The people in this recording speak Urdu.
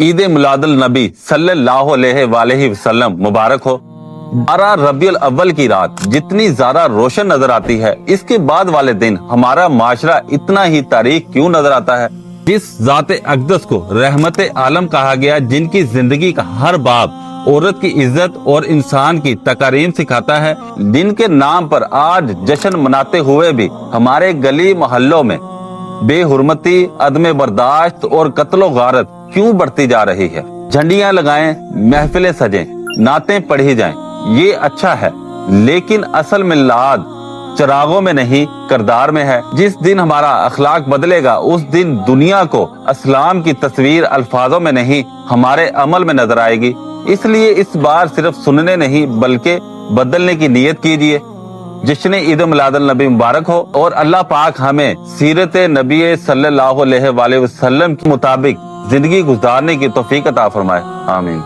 عید میلاد النبی صلی اللہ علیہ وآلہ وسلم مبارک ہو۔ 12 ربیع الاول کی رات جتنی زیادہ روشن نظر آتی ہے، اس کے بعد والے دن ہمارا معاشرہ اتنا ہی تاریک کیوں نظر آتا ہے؟ جس ذات اقدس کو رحمت عالم کہا گیا، جن کی زندگی کا ہر باب عورت کی عزت اور انسان کی تکریم سکھاتا ہے، جن کے نام پر آج جشن مناتے ہوئے بھی ہمارے گلی محلوں میں بے حرمتی، عدم برداشت اور قتل و غارت کیوں بڑھتی جا رہی ہے؟ جھنڈیاں لگائیں، محفلیں سجیں، نعتیں پڑھی جائیں، یہ اچھا ہے، لیکن اصل میلاد چراغوں میں نہیں، کردار میں ہے۔ جس دن ہمارا اخلاق بدلے گا، اس دن دنیا کو اسلام کی تصویر الفاظوں میں نہیں، ہمارے عمل میں نظر آئے گی۔ اس لیے اس بار صرف سننے نہیں بلکہ بدلنے کی نیت کیجیے۔ جشن عید میلاد النبی مبارک ہو، اور اللہ پاک ہمیں سیرت نبی صلی اللہ علیہ وآلہ وسلم کے مطابق زندگی گزارنے کی توفیق عطا فرمائے، آمین۔